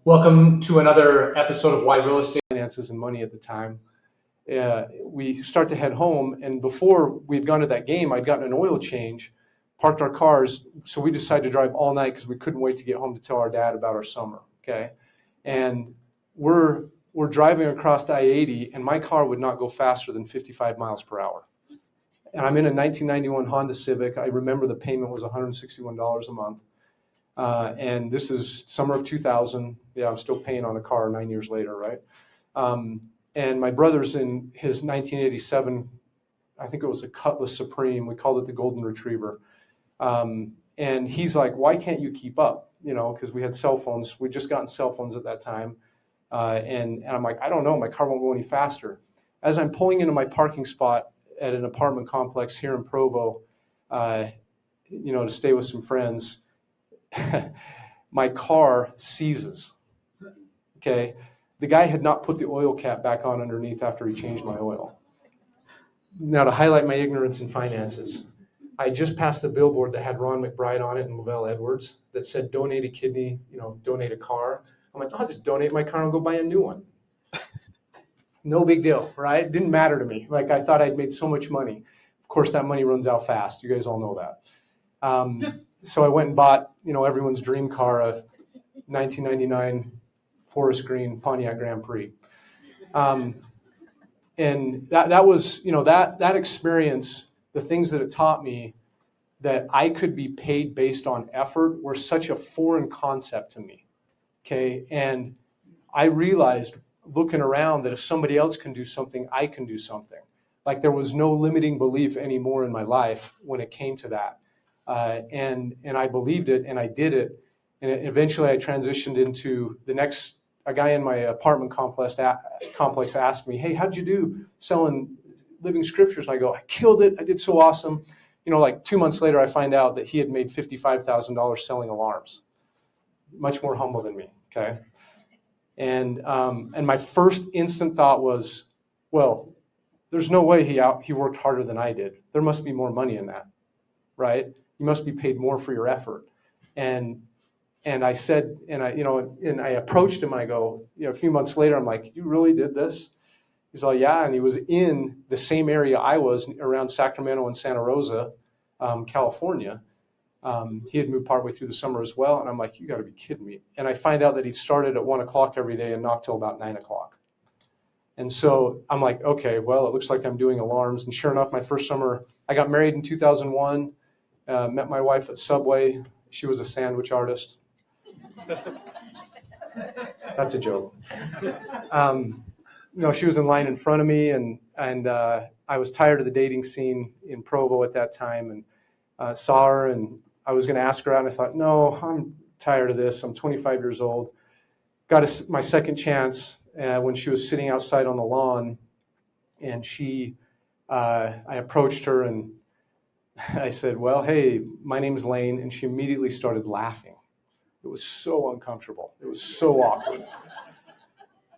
Welcome to another episode of Why Real Estate Finances and Money at the time. We start to head home, and before we'd gone to that game, I'd gotten an oil change, parked our cars, so we decided to drive all night because we couldn't wait to get home to tell our dad about our summer, okay? And we're driving across the I-80, and my car would not go faster than 55 miles per hour. And I'm in a 1991 Honda Civic. I remember the payment was $161 a month. And this is summer of 2000. Yeah, I'm still paying on a car 9 years later, right? And my brother's in his 1987, I think it was a Cutlass Supreme. We called it the Golden Retriever. And he's like, why can't you keep up? You know, because we had cell phones. We'd just gotten cell phones at that time. And I'm like, I don't know. My car won't go any faster. As I'm pulling into my parking spot at an apartment complex here in Provo, to stay with some friends, my car seizes. Okay, the guy had not put the oil cap back on underneath after he changed my oil. Now, to highlight my ignorance in finances, I just passed the billboard that had Ron McBride on it and Lavelle Edwards that said donate a kidney, donate a car. I'm like, I'll just donate my car and go buy a new one. No big deal, right? Didn't matter to me. Like, I thought I'd made so much money. Of course, that money runs out fast. You guys all know that. So I went and bought, everyone's dream car, a 1999 forest green Pontiac Grand Prix. And that was, that experience, the things that it taught me that I could be paid based on effort were such a foreign concept to me. Okay. And I realized looking around that if somebody else can do something, I can do something. Like there was no limiting belief anymore in my life when it came to that. And I believed it and I did it. And eventually I transitioned into a guy in my apartment complex asked me, hey, how'd you do selling living scriptures? And I go, I killed it. I did so awesome. Like 2 months later, I find out that he had made $55,000 selling alarms. Much more humble than me. Okay. And my first instant thought was, well, there's no way he worked harder than I did. There must be more money in that, right? You must be paid more for your effort. And I said, and I approached him and I go, a few months later, I'm like, you really did this? He's like, yeah. And he was in the same area I was around Sacramento and Santa Rosa, California. He had moved partway through the summer as well. And I'm like, you got to be kidding me. And I find out that he started at 1 o'clock every day and knocked till about 9 o'clock. And so I'm like, okay, well, it looks like I'm doing alarms. And sure enough, my first summer, I got married in 2001, met my wife at Subway. She was a sandwich artist. That's a joke. She was in line in front of me, and I was tired of the dating scene in Provo at that time, and saw her, and I was going to ask her out, and I thought, no, I'm tired of this. I'm 25 years old. Got my second chance when she was sitting outside on the lawn, and I approached her, and I said, well, hey, my name's Layne, and she immediately started laughing. It was so uncomfortable. It was so awkward.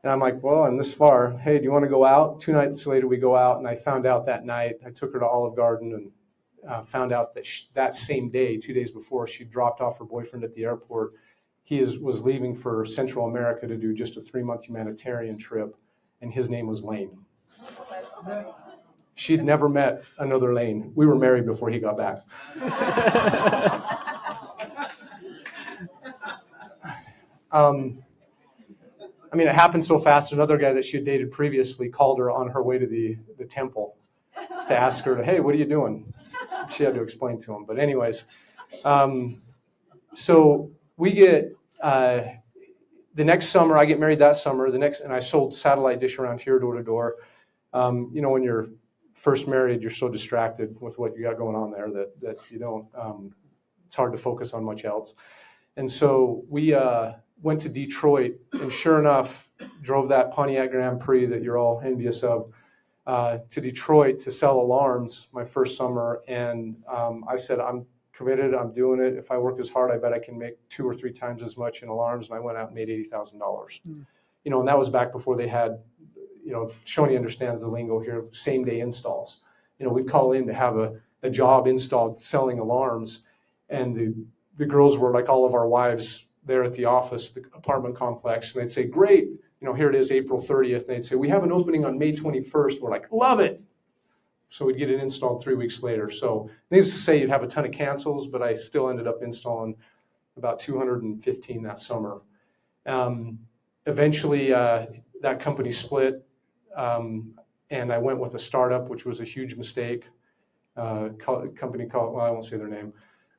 And I'm like, well, I'm this far. Hey, do you want to go out? 2 nights later, we go out, and I found out that night, I took her to Olive Garden and found out that that same day, 2 days before, she dropped off her boyfriend at the airport. He was leaving for Central America to do just a 3-month humanitarian trip, and his name was Layne. She'd never met another Layne. We were married before he got back. It happened so fast. Another guy that she had dated previously called her on her way to the temple to ask her, hey, what are you doing? She had to explain to him. But anyways, so we get the next summer. I get married that summer. And I sold satellite dish around here door to door. When you're first married, you're so distracted with what you got going on there that you don't. It's hard to focus on much else. And so we went to Detroit, and sure enough, drove that Pontiac Grand Prix that you're all envious of to Detroit to sell alarms my first summer. And I said, I'm committed. I'm doing it. If I work as hard, I bet I can make 2 or 3 times as much in alarms. And I went out and made $80,000. And that was back before they had, Shoney understands the lingo here, same day installs. We'd call in to have a job installed selling alarms, and the girls were like all of our wives there at the office, the apartment complex, and they'd say, great, here it is, April 30th. And they'd say, we have an opening on May 21st. We're like, love it. So we'd get it installed 3 weeks later. So needless to say, you'd have a ton of cancels, but I still ended up installing about 215 that summer. Eventually, that company split, and I went with a startup, which was a huge mistake. Company called, well, I won't say their name.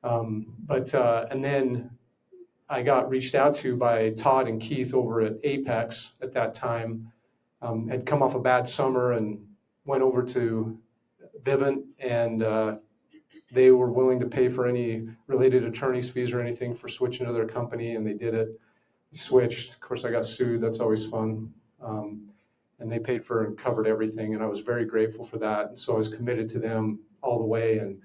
And then I got reached out to by Todd and Keith over at Apex at that time. Had come off a bad summer and went over to Vivint, and they were willing to pay for any related attorney's fees or anything for switching to their company, and they did it. Switched. Of course, I got sued. That's always fun. And they paid for and covered everything, and I was very grateful for that. And so I was committed to them all the way, and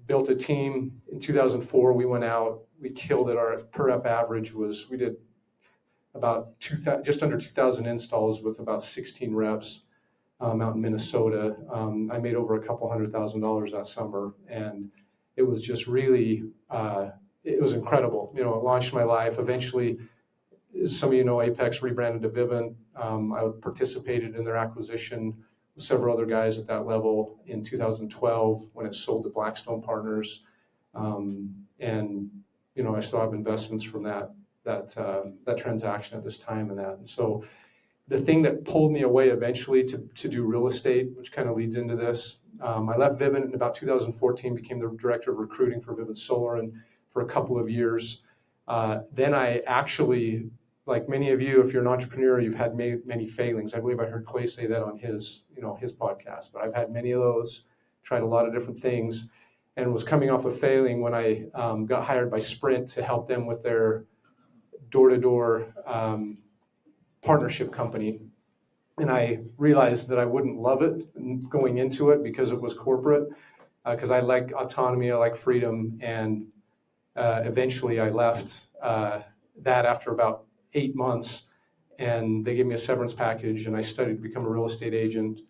built a team. In 2004, we went out. We killed it. Our per rep average was, we did about just under 2,000 installs with about 16 reps out in Minnesota. I made over $200,000 that summer, and it was just really, it was incredible. It launched my life. Eventually, as some of you know, Apex rebranded to Vivint. I participated in their acquisition with several other guys at that level in 2012 when it sold to Blackstone Partners. And I still have investments from that transaction at this time and that. And so the thing that pulled me away eventually to do real estate, which kind of leads into this, I left Vivint in about 2014, became the director of recruiting for Vivint Solar, and for a couple of years. Then I actually, like many of you, if you're an entrepreneur, you've had many failings. I believe I heard Clay say that on his podcast, but I've had many of those, tried a lot of different things, and was coming off of failing when I got hired by Sprint to help them with their door-to-door partnership company. And I realized that I wouldn't love it going into it because it was corporate, because I like autonomy, I like freedom, and eventually I left that after about 8 months, and they gave me a severance package, and I studied to become a real estate agent,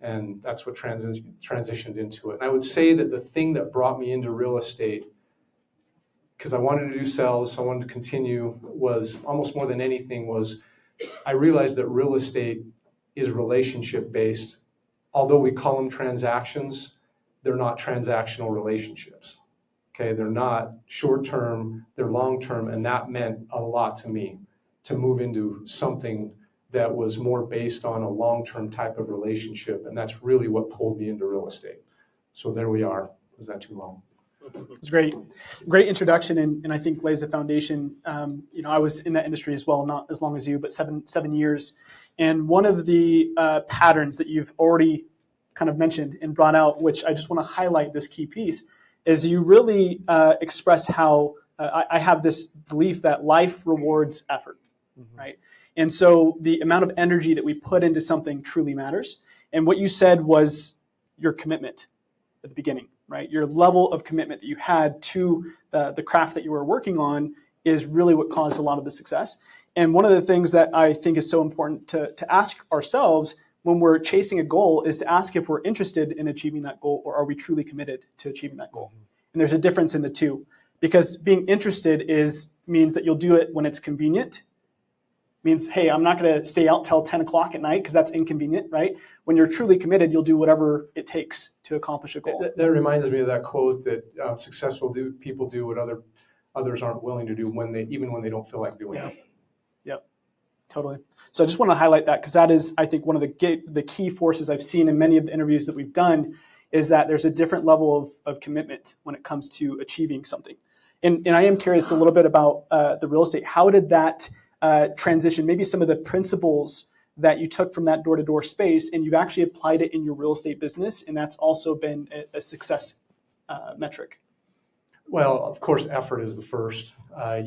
and that's what transitioned into it. And I would say that the thing that brought me into real estate, because I wanted to do sales, I wanted to continue, was almost more than anything was I realized that real estate is relationship based. Although we call them transactions, they're not transactional relationships. Okay, they're not short term, they're long term, and that meant a lot to me to move into something that was more based on a long term type of relationship, and that's really what pulled me into real estate. So there we are. Was that too long? It's great introduction, and I think lays a foundation. I was in that industry as well, not as long as you, but seven years. And one of the patterns that you've already kind of mentioned and brought out, which I just want to highlight this key piece, is you really express how I have this belief that life rewards effort, right? And so the amount of energy that we put into something truly matters. And what you said was your commitment at the beginning, right? Your level of commitment that you had to the craft that you were working on is really what caused a lot of the success. And one of the things that I think is so important to ask ourselves when we're chasing a goal is to ask if we're interested in achieving that goal, or are we truly committed to achieving that goal? And there's a difference in the two, because being interested means that you'll do it when it's convenient. Means, hey, I'm not going to stay out till 10 o'clock at night because that's inconvenient, right? When you're truly committed, you'll do whatever it takes to accomplish a goal. That reminds me of that quote that successful people do what others aren't willing to do even when they don't feel like doing it. Yep, totally. So I just want to highlight that, because that is, I think, one of the key forces I've seen in many of the interviews that we've done, is that there's a different level of commitment when it comes to achieving something. And I am curious a little bit about the real estate. How did that transition, maybe some of the principles that you took from that door-to-door space, and you've actually applied it in your real estate business, and that's also been a success metric? Well, of course, effort is the first. We're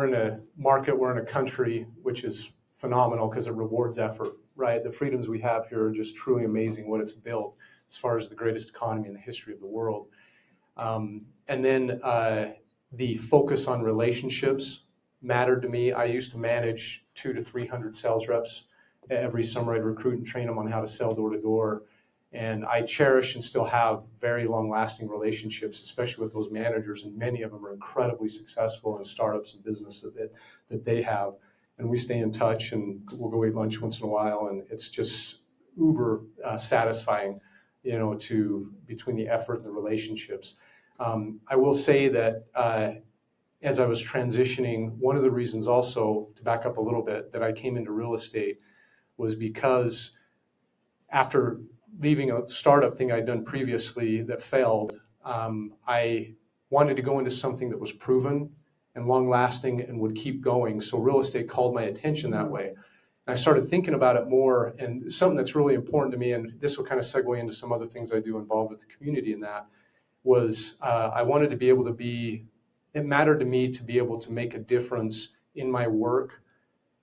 in a market, we're in a country which is phenomenal because it rewards effort, right? The freedoms we have here are just truly amazing, what it's built as far as the greatest economy in the history of the world. And then the focus on relationships mattered to me. I used to manage 200 to 300 sales reps every summer. I'd recruit and train them on how to sell door to door. And I cherish and still have very long-lasting relationships, especially with those managers, and many of them are incredibly successful in startups and business that they have. And we stay in touch, and we'll go eat lunch once in a while, and it's just uber satisfying, to between the effort and the relationships. I will say that as I was transitioning, one of the reasons also, to back up a little bit, that I came into real estate was because after leaving a startup thing I'd done previously that failed, I wanted to go into something that was proven and long lasting and would keep going. So real estate called my attention that way. And I started thinking about it more, and something that's really important to me, and this will kind of segue into some other things I do involved with the community in that, was I wanted to be able to it mattered to me to be able to make a difference in my work,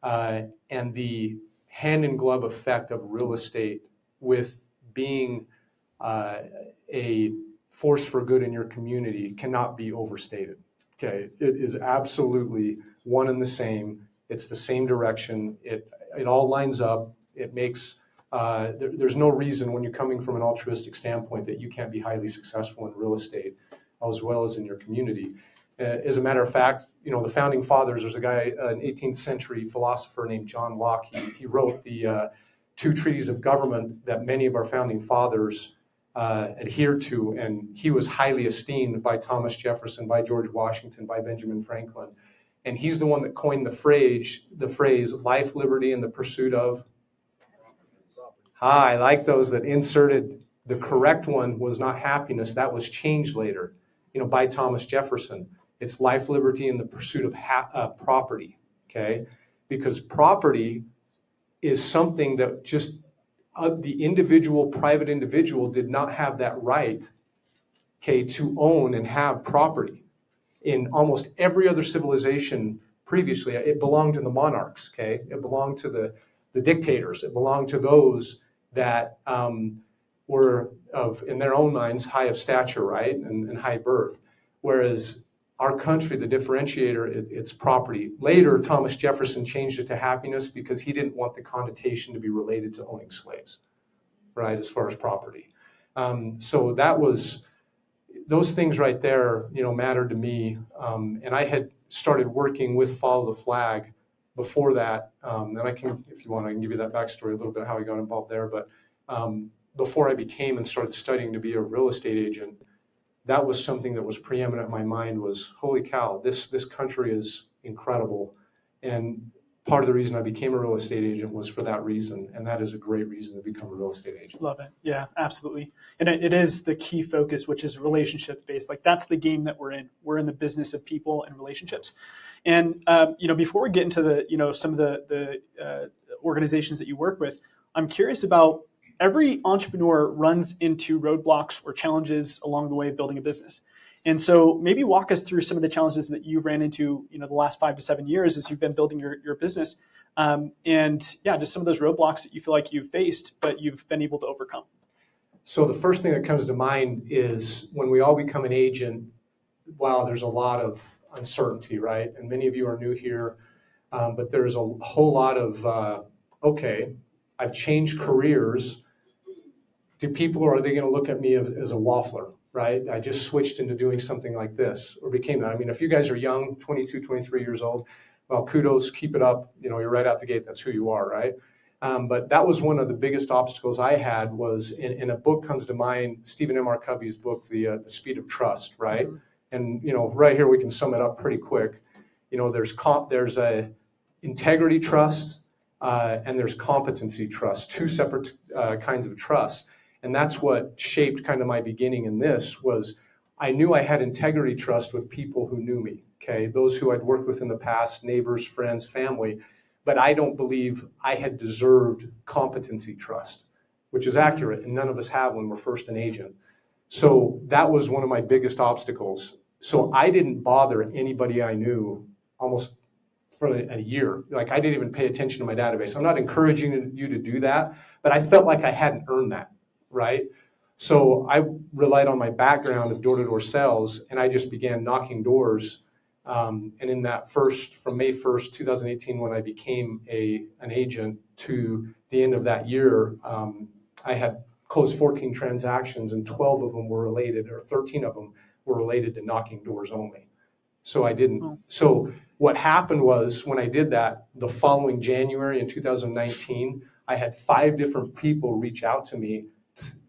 and the hand in glove effect of real estate with being a force for good in your community cannot be overstated. Okay, it is absolutely one and the same. It's the same direction. It all lines up. It makes there's no reason when you're coming from an altruistic standpoint that you can't be highly successful in real estate as well as in your community. As a matter of fact, the founding fathers, there's a guy, an 18th century philosopher named John Locke. He wrote the two treaties of government that many of our founding fathers adhered to, and he was highly esteemed by Thomas Jefferson, by George Washington, by Benjamin Franklin. And he's the one that coined the phrase life, liberty, and the pursuit of. I like those that inserted the correct one was not happiness. That was changed later, by Thomas Jefferson. It's life, liberty, and the pursuit of property, okay? Because property is something that just the private individual did not have that right, okay, to own and have property. In almost every other civilization previously, it belonged to the monarchs, okay? It belonged to the dictators. It belonged to those that were in their own minds, high of stature, right, and high birth. Whereas our country, the differentiator, it's property. Later, Thomas Jefferson changed it to happiness because he didn't want the connotation to be related to owning slaves, right, as far as property. So that was, those things right there, mattered to me. And I had started working with Follow the Flag before that. And I can, if you want, I can give you that backstory a little bit, how I got involved there. But before I became and started studying to be a real estate agent, that was something that was preeminent in my mind was, holy cow, this country is incredible. And part of the reason I became a real estate agent was for that reason. And that is a great reason to become a real estate agent. Love it. Yeah, absolutely. And it is the key focus, which is relationship based. Like that's the game that we're in. We're in the business of people and relationships. And, before we get into the, some of the organizations that you work with, I'm curious about every entrepreneur runs into roadblocks or challenges along the way of building a business. And so maybe walk us through some of the challenges that you ran into, the last 5 to 7 years as you've been building your business. Just some of those roadblocks that you feel like you've faced, but you've been able to overcome. So the first thing that comes to mind is when we all become an agent, wow, there's a lot of uncertainty, right? And many of you are new here, but there's a whole lot of, okay, I've changed careers. Do people, are they going to look at me as a waffler, right? I just switched into doing something like this or became that. I mean, if you guys are young, 22, 23 years old, well, kudos, keep it up. You're right out the gate. That's who you are, right? But that was one of the biggest obstacles I had was, in a book comes to mind, Stephen M. R. Covey's book, The Speed of Trust, right? Mm-hmm. And, right here, we can sum it up pretty quick. There's a integrity trust and there's competency trust, two separate kinds of trust. And that's what shaped kind of my beginning in this was I knew I had integrity trust with people who knew me, okay? Those who I'd worked with in the past, neighbors, friends, family, but I don't believe I had deserved competency trust, which is accurate, and none of us have when we're first an agent. So that was one of my biggest obstacles. So I didn't bother anybody I knew almost for a year. Like I didn't even pay attention to my database. I'm not encouraging you to do that, but I felt like I hadn't earned that, right? So I relied on my background of door-to-door sales, and I just began knocking doors. And in that from May 1st, 2018, when I became an agent to the end of that year, I had closed 14 transactions, and 12 of them were related, or 13 of them were related to knocking doors only. So I didn't. Oh. So what happened was when I did that, the following January in 2019, I had 5 different people reach out to me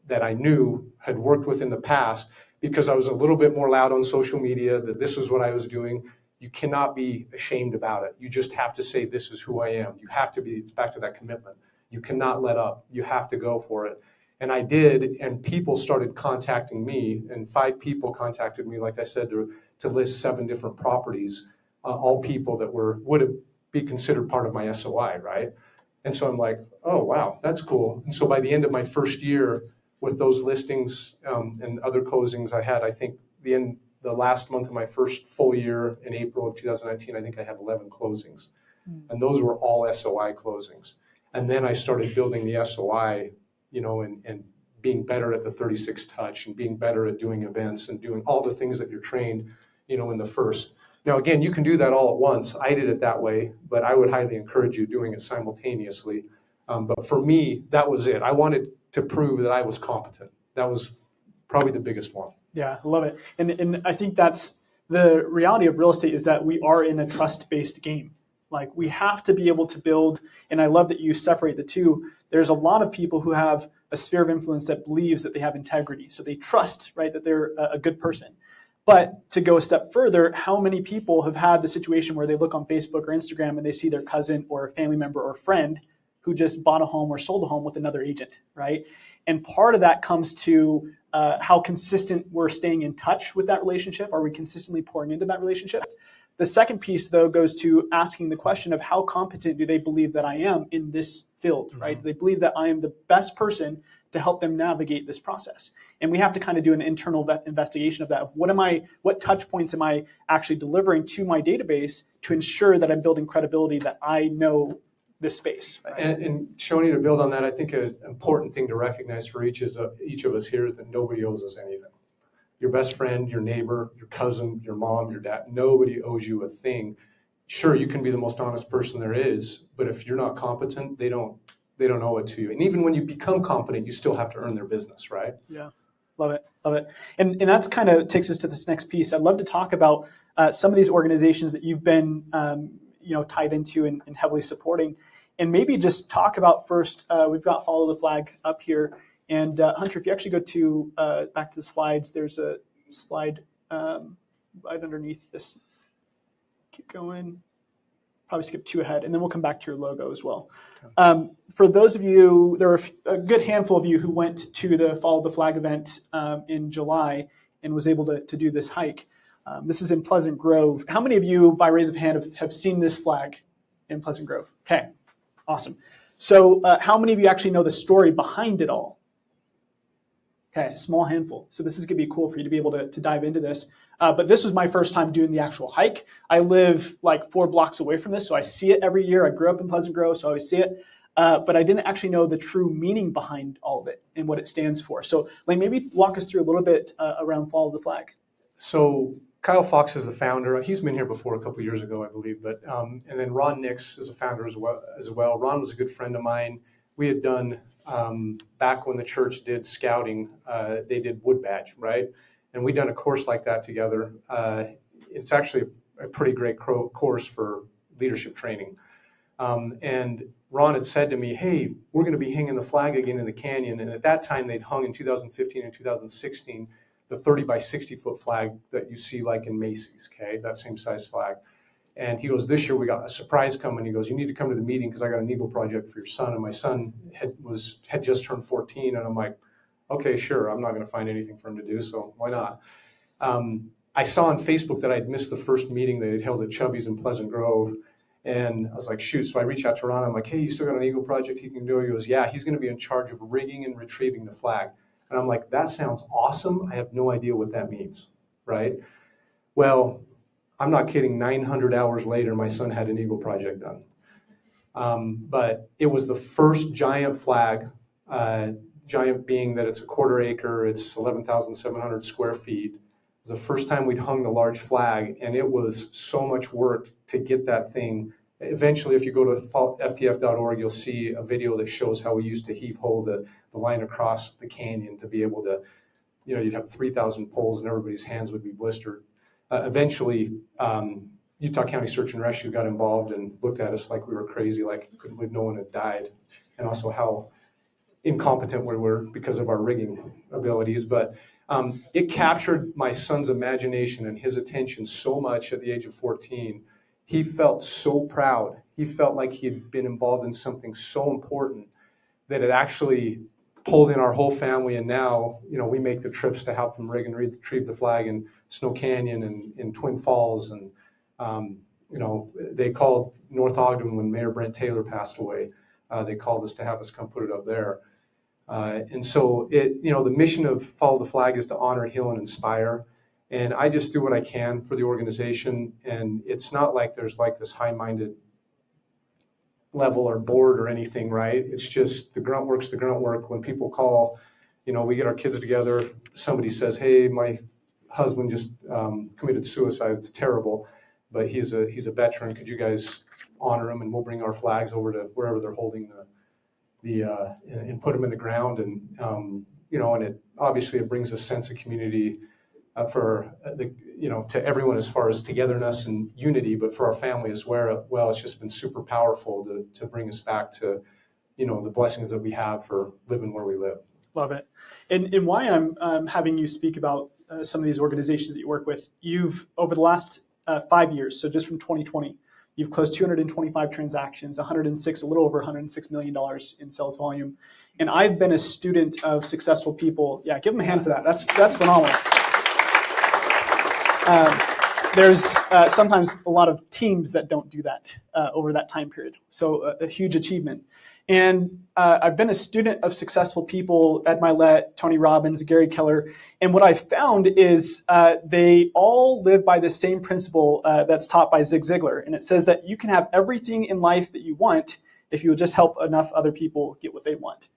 that I knew had worked with in the past, because I was a little bit more loud on social media that this was what I was doing. You cannot be ashamed about it. You just have to say, this is who I am. You have to be, it's back to that commitment. You cannot let up. You have to go for it. And I did, and people started contacting me, and 5 people contacted me, like I said, to list 7 different properties, all people that would be considered part of my SOI, right? And so I'm like, oh, wow, that's cool. And so by the end of my first year with those listings and other closings I had, I think the last month of my first full year in April of 2019, I think I had 11 closings. And those were all SOI closings. And then I started building the SOI, and being better at the 36 touch and being better at doing events and doing all the things that you're trained, in the first. Now, again, you can do that all at once. I did it that way, but I would highly encourage you doing it simultaneously. But for me, that was it. I wanted to prove that I was competent. That was probably the biggest one. Yeah, I love it. And I think that's the reality of real estate, is that we are in a trust-based game. Like, we have to be able to build, and I love that you separate the two. There's a lot of people who have a sphere of influence that believes that they have integrity. So they trust, right, that they're a good person. But to go a step further, how many people have had the situation where they look on Facebook or Instagram and they see their cousin or a family member or friend who just bought a home or sold a home with another agent, right? And part of that comes to how consistent we're staying in touch with that relationship. Are we consistently pouring into that relationship? The second piece, though, goes to asking the question of how competent do they believe that I am in this field, right? Do they believe that I am the best person to help them navigate this process? And we have to kind of do an internal investigation of that. Of what touch points am I actually delivering to my database to ensure that I'm building credibility that I know this space. Right? And Shoney, to build on that, I think an important thing to recognize for each of us here is that nobody owes us anything. Your best friend, your neighbor, your cousin, your mom, your dad, nobody owes you a thing. Sure, you can be the most honest person there is, but if you're not competent, they don't owe it to you. And even when you become competent, you still have to earn their business, right? Yeah, love it, love it. And that's kind of takes us to this next piece. I'd love to talk about some of these organizations that you've been tied into and heavily supporting, and maybe just talk about first. We've got Follow the Flag up here. And Hunter, if you actually go to back to the slides, there's a slide right underneath this. Keep going. Probably skip 2 ahead, and then we'll come back to your logo as well. Okay. For those of you, there are a good handful of you who went to the Follow the Flag event in July and was able to do this hike. This is in Pleasant Grove. How many of you, by raise of hand, have seen this flag in Pleasant Grove? Okay, awesome. So how many of you actually know the story behind it all? Okay, a small handful. So this is going to be cool for you to be able to dive into this. But this was my first time doing the actual hike. I live like 4 blocks away from this, so I see it every year. I grew up in Pleasant Grove, so I always see it. But I didn't actually know the true meaning behind all of it and what it stands for. So Layne, maybe walk us through a little bit around Follow the Flag. So Kyle Fox is the founder. He's been here before a couple of years ago, I believe. But and then Ron Nix is a founder as well. Ron was a good friend of mine. We had done, back when the church did scouting, they did wood badge, right? And we'd done a course like that together. It's actually a pretty great course for leadership training. And Ron had said to me, hey, we're going to be hanging the flag again in the canyon. And at that time, they'd hung in 2015 and 2016, the 30 by 60 foot flag that you see like in Macy's, okay, that same size flag. And he goes, this year we got a surprise coming. He goes, you need to come to the meeting because I got an Eagle project for your son. And my son had just turned 14. And I'm like, okay, sure. I'm not going to find anything for him to do, so why not? I saw on Facebook that I'd missed the first meeting they had held at Chubby's in Pleasant Grove. And I was like, shoot. So I reached out to Ron. I'm like, hey, you still got an Eagle project he can do? He goes, yeah, he's going to be in charge of rigging and retrieving the flag. And I'm like, that sounds awesome. I have no idea what that means, right? Well, I'm not kidding. 900 hours later, my son had an Eagle project done. But it was the first giant flag, giant being that it's a 1/4 acre, it's 11,700 square feet. It was the first time we'd hung the large flag, and it was so much work to get that thing Eventually, if you go to ftf.org, you'll see a video that shows how we used to heave-ho the line across the canyon to be able to, you'd have 3,000 poles and everybody's hands would be blistered. Eventually, Utah County Search and Rescue got involved and looked at us like we were crazy, like couldn't believe no one had died, and also how incompetent we were because of our rigging abilities. But it captured my son's imagination and his attention so much at the age of 14. He felt so proud. He felt like he had been involved in something so important that it actually pulled in our whole family. And now, we make the trips to help him rig and retrieve the flag in Snow Canyon and in Twin Falls. And, they called North Ogden when Mayor Brent Taylor passed away. They called us to have us come put it up there. And so the mission of Follow the Flag is to honor, heal, and inspire. And I just do what I can for the organization. And it's not like there's like this high-minded level or board or anything, right? It's just the grunt work's the grunt work. When people call, we get our kids together, somebody says, hey, my husband just committed suicide. It's terrible, but he's a veteran. Could you guys honor him? And we'll bring our flags over to wherever they're holding and put them in the ground. And, and it obviously it brings a sense of community to everyone as far as togetherness and unity, but for our family as well, it's just been super powerful to bring us back to, the blessings that we have for living where we live. Love it. And why I'm having you speak about some of these organizations that you work with, you've, over the last 5 years, so just from 2020, you've closed 225 transactions, a little over $106 million in sales volume. And I've been a student of successful people. Yeah, give them a hand for that. That's phenomenal. There's sometimes a lot of teams that don't do that over that time period. So a huge achievement. And I've been a student of successful people, Ed Milet, Tony Robbins, Gary Keller. And what I found is they all live by the same principle that's taught by Zig Ziglar. And it says that you can have everything in life that you want if you will just help enough other people get what they want.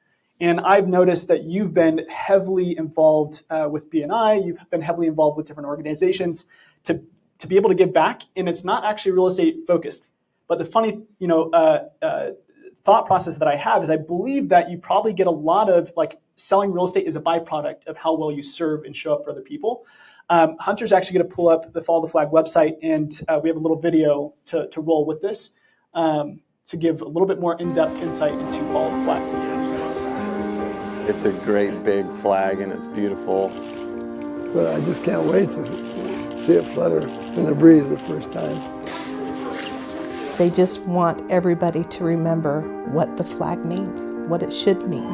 And I've noticed that you've been heavily involved with BNI. You've been heavily involved with different organizations to be able to give back. And it's not actually real estate focused. But the funny, thought process that I have is I believe that you probably get a lot of selling real estate is a byproduct of how well you serve and show up for other people. Hunter's actually going to pull up the Follow the Flag website, and we have a little video to roll with this to give a little bit more in-depth insight into Follow the Flag. It's a great big flag and it's beautiful. But I just can't wait to see it flutter in the breeze the first time. They just want everybody to remember what the flag means, what it should mean.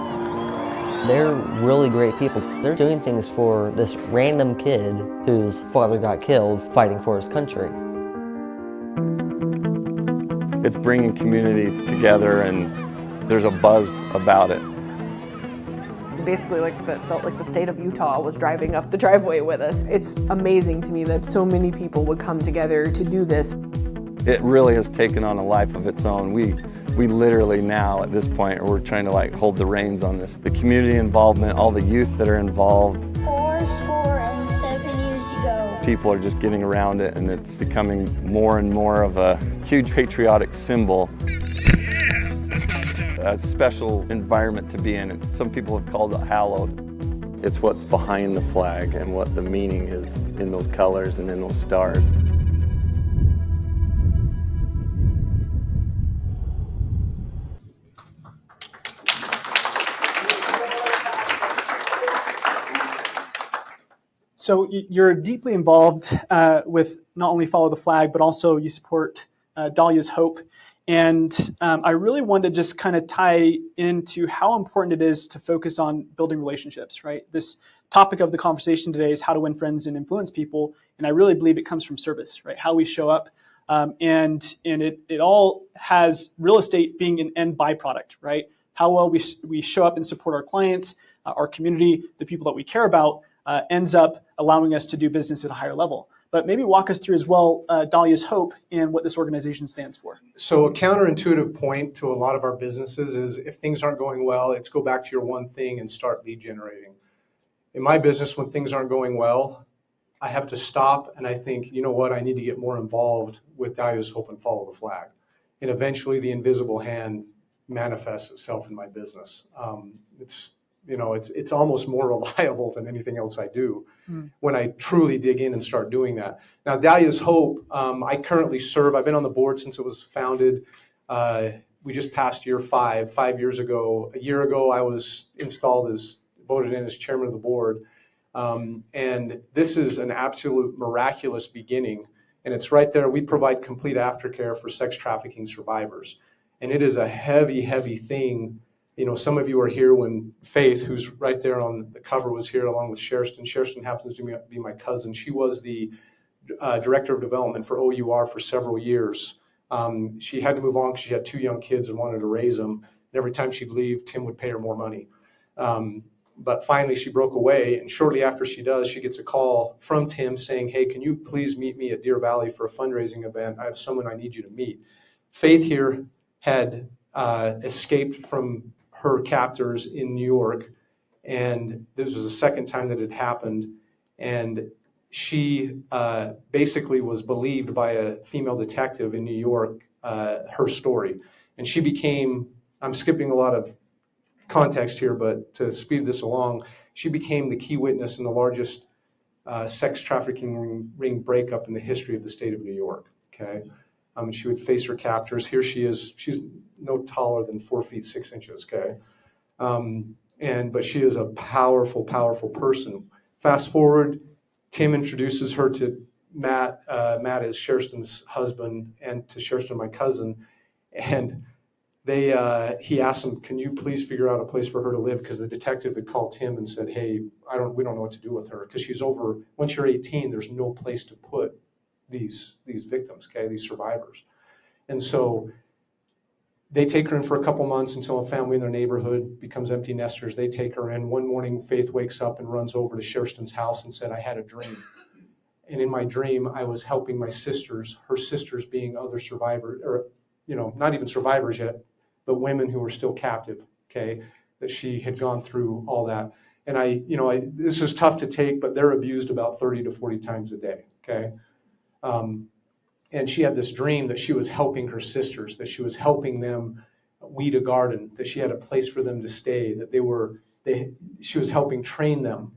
They're really great people. They're doing things for this random kid whose father got killed fighting for his country. It's bringing community together and there's a buzz about it. Basically, that felt like the state of Utah was driving up the driveway with us. It's amazing to me that so many people would come together to do this. It really has taken on a life of its own. We literally now, at this point, we're trying to hold the reins on this. The community involvement, all the youth that are involved. 407 years ago. People are just getting around it and it's becoming more and more of a huge patriotic symbol. A special environment to be in. Some people have called it hallowed. It's what's behind the flag and what the meaning is in those colors and in those stars. So you're deeply involved with not only Follow the Flag, but also you support Dahlia's Hope. And I really wanted to just kind of tie into how important it is to focus on building relationships, right? This topic of the conversation today is how to win friends and influence people. And I really believe it comes from service, right? How we show up. And it all has real estate being an end byproduct, right? How well we show up and support our clients, our community, the people that we care about, ends up allowing us to do business at a higher level. But maybe walk us through as well Dahlia's Hope and what this organization stands for. So a counterintuitive point to a lot of our businesses is if things aren't going well, it's go back to your one thing and start lead generating. In my business, when things aren't going well, I have to stop and I think, you know what, I need to get more involved with Dahlia's Hope and Follow the Flag. and eventually the invisible hand manifests itself in my business. It's almost more reliable than anything else I do when I truly dig in and start doing that. Now, Dahlia's Hope, I currently serve. I've been on the board since it was founded. We just passed year 5 years ago. A year ago, I was voted in as chairman of the board. And this is an absolute miraculous beginning. And it's right there. We provide complete aftercare for sex trafficking survivors. And it is a heavy, heavy thing. Some of you are here when Faith, who's right there on the cover, was here along with Sherston. Sherston happens to be my cousin. She was the director of development for OUR for several years. She had to move on because she had 2 young kids and wanted to raise them. And every time she'd leave, Tim would pay her more money. But finally, she broke away. And shortly after she does, she gets a call from Tim saying, hey, can you please meet me at Deer Valley for a fundraising event? I have someone I need you to meet. Faith here had escaped from her captors in New York, and this was the second time that it happened. And she basically was believed by a female detective in New York, her story. And she became, I'm skipping a lot of context here, but to speed this along, she became the key witness in the largest sex trafficking ring breakup in the history of the state of New York. Okay. She would face her captors. Here she is. She's no taller than 4 feet 6 inches. Okay, but she is a powerful, powerful person. Fast forward, Tim introduces her to Matt. Matt is Sherston's husband, and to Sherston, my cousin. And he asked him, "Can you please figure out a place for her to live?" Because the detective had called Tim and said, "Hey, we don't know what to do with her because she's over. Once you're 18, there's no place to put these victims, okay, these survivors." And so they take her in for a couple months until a family in their neighborhood becomes empty nesters. They take her in. One morning, Faith wakes up and runs over to Sherston's house and said, "I had a dream. And in my dream, I was helping my sisters, her sisters being other survivors, or, not even survivors yet, but women who were still captive, okay, that she had gone through all that." And this is tough to take, but they're abused about 30 to 40 times a day, okay? And she had this dream that she was helping her sisters, that she was helping them weed a garden, that she had a place for them to stay, that she was helping train them.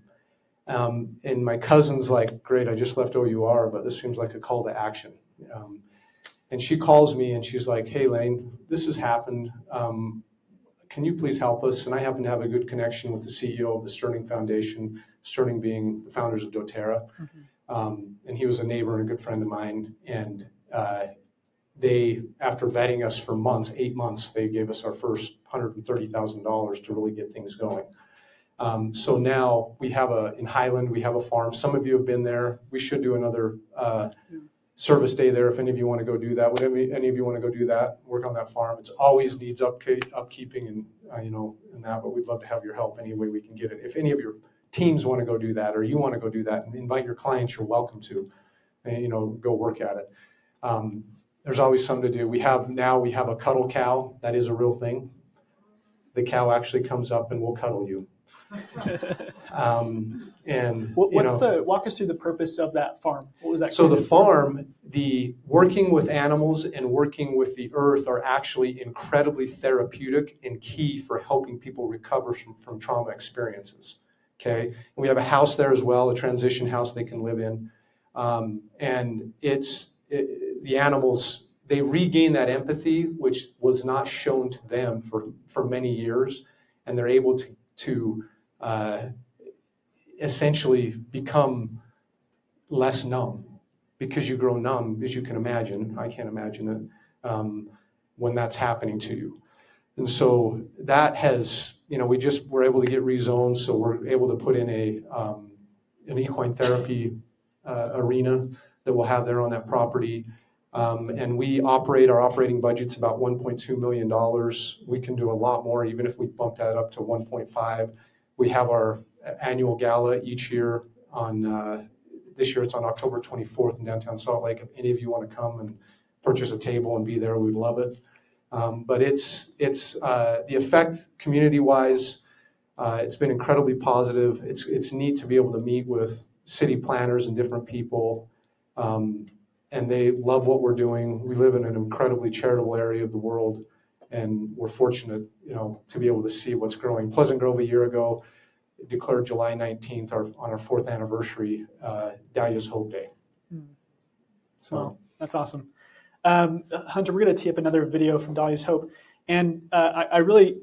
And my cousin's like, "Great, I just left OUR, but this seems like a call to action." And she calls me and she's like, "Hey, Layne, this has happened. Can you please help us?" And I happen to have a good connection with the CEO of the Sterling Foundation, Sterling being the founders of doTERRA. And he was a neighbor and a good friend of mine. And they, after vetting us for months, 8 months, they gave us our first $130,000 to really get things going. So now we have in Highland, we have a farm. Some of you have been there. We should do another service day there if any of you want to go do that. Would any of you want to go do that, work on that farm? It always needs upkeeping and that, but we'd love to have your help any way we can get it. If any of your teams want to go do that, or you want to go do that, and invite your clients, you're welcome to, go work at it. There's always something to do. We have a cuddle cow. That is a real thing. The cow actually comes up and will cuddle you. And walk us through the purpose of that farm? What was that? So the farm, the working with animals and working with the earth are actually incredibly therapeutic and key for helping people recover from trauma experiences. Okay, and we have a house there as well, a transition house they can live in, and the animals, they regain that empathy which was not shown to them for many years, and they're able to essentially become less numb, because you grow numb, as you can imagine. I can't imagine it when that's happening to you. And so that has, we're able to get rezoned, so we're able to put in an equine therapy arena that we'll have there on that property. And our operating budget's about $1.2 million. We can do a lot more, even if we bump that up to 1.5. We have our annual gala each year this year it's on October 24th in downtown Salt Lake. If any of you want to come and purchase a table and be there, we'd love it. But it's the effect community-wise, it's been incredibly positive. It's neat to be able to meet with city planners and different people. and they love what we're doing. We live in an incredibly charitable area of the world, and we're fortunate, to be able to see what's growing. Pleasant Grove a year ago declared July 19th on our 4th anniversary, Dahlia's Hope Day. So Well, that's awesome. Hunter, we're going to tee up another video from Dahlia's Hope. And I really,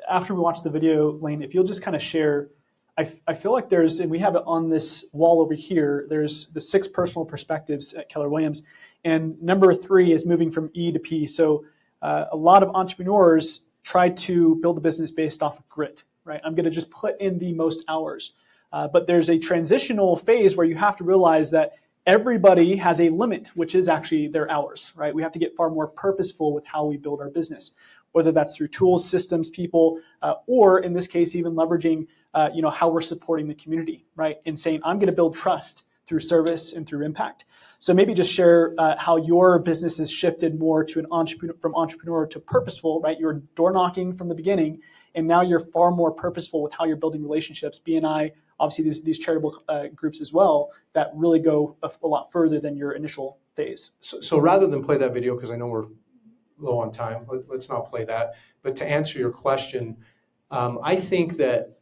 after we watch the video, Layne, if you'll just kind of share, I feel like there's, and we have it on this wall over here, there's the 6 personal perspectives at Keller Williams. And number 3 is moving from E to P. So a lot of entrepreneurs try to build a business based off of grit, right? I'm going to just put in the most hours. But there's a transitional phase where you have to realize that everybody has a limit, which is actually their hours, right? We have to get far more purposeful with how we build our business, whether that's through tools, systems, people, or in this case, even leveraging, how we're supporting the community, right? And saying, I'm going to build trust through service and through impact. So maybe just share how your business has shifted more to from entrepreneur to purposeful, right? You were door knocking from the beginning, and now you're far more purposeful with how you're building relationships. BNI, obviously these charitable groups as well, that really go a lot further than your initial phase. So rather than play that video, because I know we're low on time, let's not play that. But to answer your question, I think that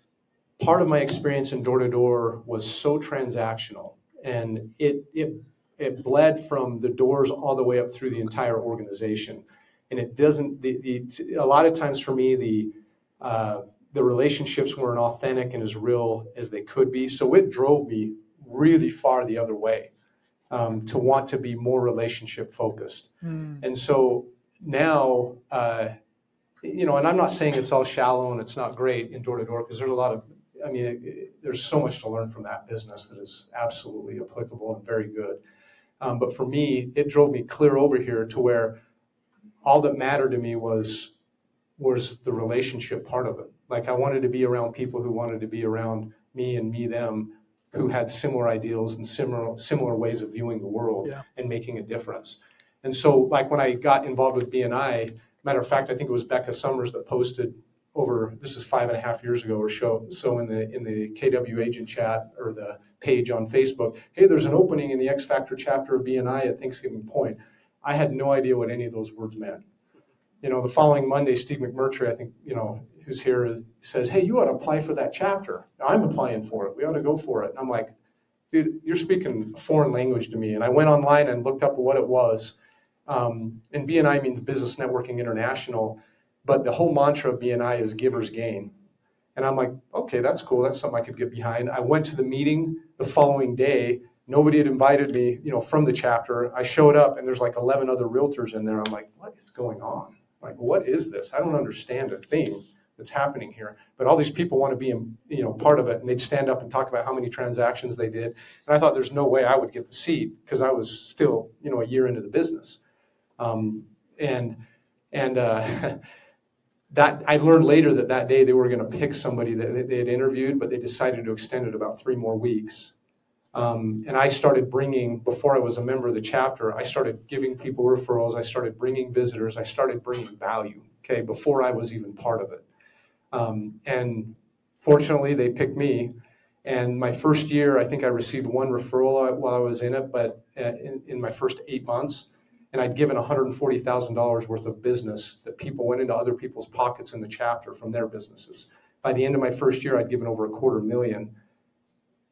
part of my experience in door-to-door was so transactional, and it bled from the doors all the way up through the entire organization. And it doesn't, a lot of times for me, the relationships weren't authentic and as real as they could be. So it drove me really far the other way, to want to be more relationship focused. And so now, and I'm not saying it's all shallow and it's not great in door-to-door, because there's a lot of, there's so much to learn from that business that is absolutely applicable and very good. But for me, it drove me clear over here to where all that mattered to me was the relationship part of it. Like, I wanted to be around people who wanted to be around me and me, them, who had similar ideals and similar ways of viewing the world and making a difference. And so, like, when I got involved with BNI, matter of fact, I think it was Becca Summers that posted this is 5.5 years ago or so in the KW agent chat or the page on Facebook, hey, there's an opening in the X Factor chapter of BNI at Thanksgiving Point. I had no idea what any of those words meant. The following Monday, Steve McMurtry, I think, who's here, says, hey, you ought to apply for that chapter. I'm applying for it. We ought to go for it. And I'm like, dude, you're speaking a foreign language to me. And I went online and looked up what it was. And BNI means Business Networking International, but the whole mantra of BNI is givers gain. And I'm like, okay, that's cool. That's something I could get behind. I went to the meeting the following day. Nobody had invited me, from the chapter. I showed up and there's like 11 other realtors in there. I'm like, what is going on? Like, what is this? I don't understand a thing that's happening here. But all these people want to be, part of it, and they'd stand up and talk about how many transactions they did. And I thought there's no way I would get the seat because I was still, a year into the business. That I learned later that day they were going to pick somebody that they had interviewed, but they decided to extend it about 3 more weeks. And I started bringing, before I was a member of the chapter, I started giving people referrals. I started bringing visitors. I started bringing value, before I was even part of it. And fortunately, they picked me. And my first year, I think I received 1 referral while I was in it, but in my first 8 months. And I'd given $140,000 worth of business that people went into other people's pockets in the chapter from their businesses. By the end of my first year, I'd given over $250,000.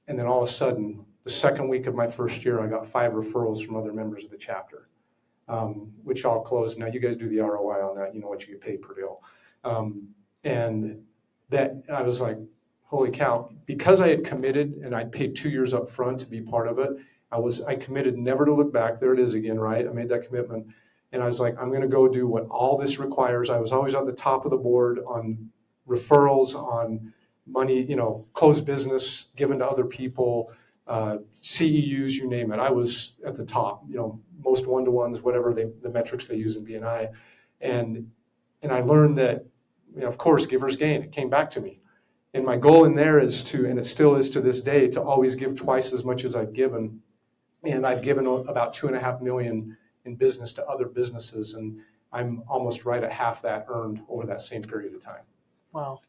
And then all of a sudden, the second week of my first year, I got 5 referrals from other members of the chapter, which all closed. Now, you guys do the ROI on that. You know what you get paid per deal. And that I was like, holy cow. Because I had committed and I'd paid 2 years up front to be part of it, I committed never to look back. There it is again, right? I made that commitment. And I was like, I'm going to go do what all this requires. I was always at the top of the board on referrals, on money, closed business given to other people, CEUs, you name it. I was at the top, most one-to-ones, whatever the metrics they use in BNI. And I learned that, of course, givers gain. It came back to me. And my goal in there is to, and it still is to this day, to always give twice as much as I've given. And I've given about $2.5 million in business to other businesses. And I'm almost right at half that earned over that same period of time. Wow.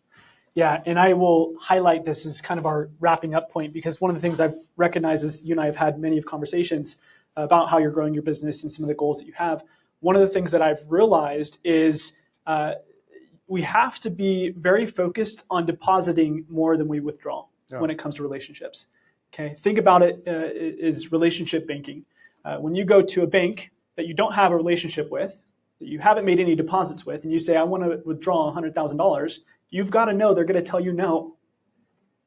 Yeah, and I will highlight this as kind of our wrapping up point, because one of the things I've recognized is you and I have had many of conversations. about how you're growing your business and some of the goals that you have. One of the things that I've realized is we have to be very focused on depositing more than we withdraw when it comes to relationships. Okay, think about it is relationship banking. When you go to a bank that you don't have a relationship with, that you haven't made any deposits with, and you say, I want to withdraw $100,000, you've got to know they're going to tell you no,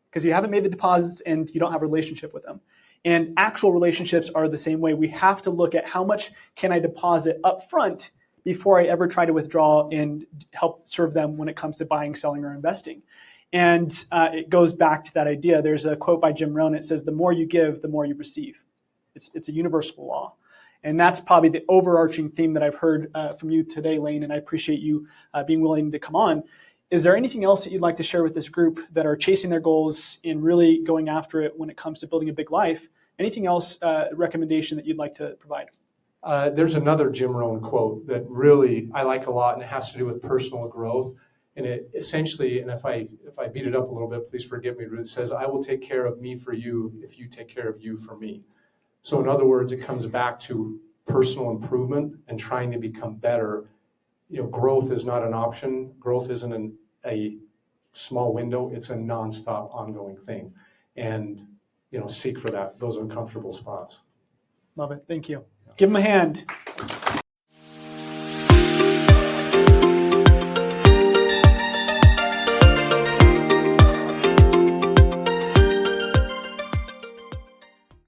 because you haven't made the deposits and you don't have a relationship with them. And actual relationships are the same way. We have to look at how much can I deposit up front before I ever try to withdraw and help serve them when it comes to buying, selling, or investing. And it goes back to that idea. There's a quote by Jim Rohn. It says, the more you give, the more you receive. It's a universal law. And that's probably the overarching theme that I've heard from you today, Layne, and I appreciate you being willing to come on. Is there anything else that you'd like to share with this group that are chasing their goals and really going after it when it comes to building a big life? Anything else, recommendation that you'd like to provide? There's another Jim Rohn quote that really I like a lot, and it has to do with personal growth. And it essentially, and if I beat it up a little bit, please forgive me, but it says, I will take care of me for you if you take care of you for me. So in other words, it comes back to personal improvement and trying to become better. Growth is not an option. Growth isn't a small window. It's a nonstop ongoing thing. And, seek for those uncomfortable spots. Love it. Thank you. Give them a hand.